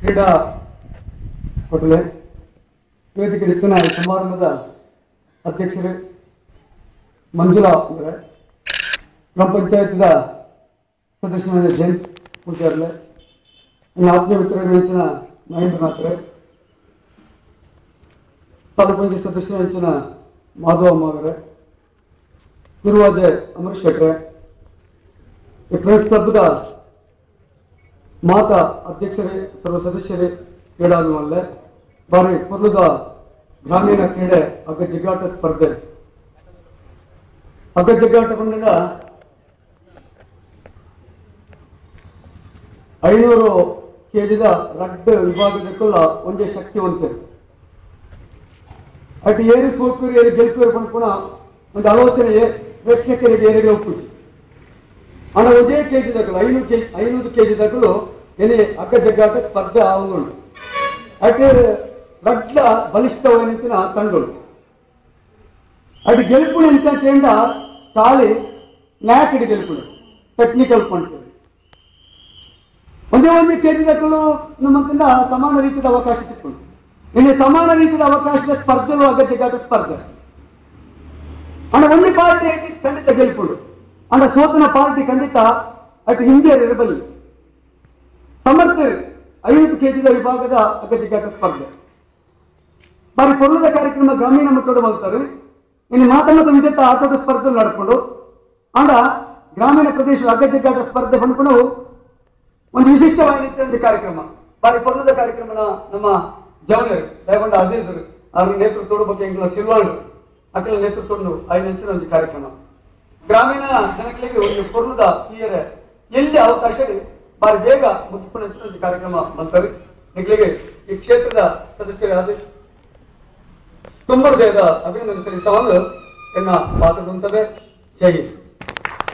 ಕ್ರೀಡಾಪಟುಲೆ, ವೇದಿಕೆ ಇತ್ತಿನ ಸಮಾರಂಭದ ಅಧ್ಯಕ್ಷರೇ, ಮಂಜುಳಾ ಅವರೇ, ಗ್ರಾಮ ಪಂಚಾಯತ್ದ ಸದಸ್ಯರಾದ ಜಯಂತ್ ಪೂಜಾರ್ಲೆ, ನನ್ನ ಆತ್ಮೀಯ ಮಿತ್ರರ ಮಹೇಂದ್ರನಾಥ್ರೆ, ತಾಲೂಕು ಪಂಚಾಯತ್ ಸದಸ್ಯರ ಮಾಧವಮ್ಮ ಅವರೇ, ನಿರ್ವಾಜೆ ಅಮರೀಶ್ ಶೆಟ್ರೆ, ಪ್ರೆಸ್ ಕ್ಲಬ್ದ ಮಾತಾ ಅಧ್ಯಕ್ಷರೇ, ಸರ್ವ ಸದಸ್ಯರೇ, ಕ್ರೀಡಾಭಿಮಾನುಗಳೇ, ಬಾರಿ ಪೊರ್ಲುದ ಗ್ರಾಮೀಣ ಕ್ರೀಡೆ ಹಗ್ಗ ಜಗ್ಗಾಟ ಸ್ಪರ್ಧೆ ಹಗ್ಗ ಜಗ್ಗಾಟ ಬಂದಾಗ 500 kgದ ರಡ್ಡ್ ವಿಭಾಗದಕ್ಕಲ್ಲ ಒಂದೇ ಶಕ್ತಿವಂತೆ ಅటు ಏರಿ ಸೋಲ್ಪೂರು ಏರಿ ಗೆಲ್ಪೂರು ಪಂಪುನ ಒಂದು ಆಲೋಚನೆ ಪ್ರೇಕ್ಷಕರಿಗೆ ಏರಿಗೆ ಒಪ್ಪಿಸಿ ಅಣ್ಣ ಒಂದೇ ಕೆಜಿದಾಗಲು 500 kgದಾಗಲು ಏನೇ ಹಗ್ಗ ಜಗ್ಗಾಟ ಸ್ಪರ್ಧೆ ಆಗುಂಡು ಅటు ರಡ್ಡ ಬಲಿಷ್ಠವಾದ ತಂಡಗಳು ಅటు ಗೆಲ್ಪು ಎಂಚೇಂಡ ತಾಳಿ ನ್ಯಾಕಿಡಿ ಗೆಲ್ಪು ಟೆಕ್ನಿಕಲ್ ಪಾಯಿಂಟ್ ಒಂದೇ ಕೆಜಿದಾಗಲು ನಮ್ಮಂತ ಸಮಾನ ರೀತಿಯ ಅವಕಾಶ ಸಿಕ್ಕೊಂಡು ಇನ್ನು ಸಮಾನ ರೀತಿಯ ಅವಕಾಶದ ಸ್ಪರ್ಧೆಗಳು ಹಗ್ಗ ಜಗ್ಗಾಟ ಸ್ಪರ್ಧೆ ಅಣ್ಣ ಒಂದು ಪಾರ್ಟಿ ಖಂಡಿತ ಗೆಲ್ಪುಡು ಅಣ್ಣ ಸೋತನ ಪಾರ್ಟಿ ಖಂಡಿತ ಅటు ಹಿಂದಿಯರು ಇರಬಲ್ಲಿ ಸಮರ್ಥರು 5 kgದ ವಿಭಾಗದ ಹಗ್ಗ ಜಗ್ಗಾಟ ಸ್ಪರ್ಧೆ ಬಾರಿ ಪೊರ್ಲದ ಕಾರ್ಯಕ್ರಮ ಗ್ರಾಮೀಣ ಮಕ್ಕಳು ಮಾಡ್ತಾರೆ. ಇನ್ನು ಮಾತನಾಡ ವಿಧೇತ ಆಟದ ಸ್ಪರ್ಧೆ ನಡ್ಕೊಂಡು ಆಂಡ ಗ್ರಾಮೀಣ ಪ್ರದೇಶ ಹಗ್ಗ ಜಗ್ಗಾಟ ಸ್ಪರ್ಧೆ ಬಂದ್ಕೊಂಡು ಒಂದು ವಿಶಿಷ್ಟವಾಗಿರುತ್ತೆ ಕಾರ್ಯಕ್ರಮ. ಬಾರಿ ಪೊರ್ಲದ ಕಾರ್ಯಕ್ರಮನ ನಮ್ಮ ಜವನರು ದಯಗೊಂಡ ಅಜೀಜರು ಅವ್ರ ನೇತೃತ್ವದ ಬಗ್ಗೆ ಎಂಗಳ ಸಿಲ್ವಾಳು ಅಕ್ಕಳ ನೇತೃತ್ವವನ್ನು ಐದು ಒಂದು ಕಾರ್ಯಕ್ರಮ ಗ್ರಾಮೀಣ ಜನಗಳಿಗೆ ಒಂದು ಪೊರ್ಲದ ಕ್ಲಿಯರ್ ಎಲ್ಲಿ ಅವಕಾಶ ಬಾರಿ ಬೇಗ ಮುಗಿಸ್ಕೊಂಡು ಒಂದು ಕಾರ್ಯಕ್ರಮ ಮಾಡ್ತಾರೆ. ನಿಗಳಿಗೆ ಈ ಕ್ಷೇತ್ರದ ಸದಸ್ಯರಾದ ತುಂಬ ಹೃದಯದ ಅಭಿನಂದನೆ ಸಲ್ಲಿಸುವ ಎನ್ನ ಮಾತುಂತದೆ. ಜೈ ಹಿಂದ್.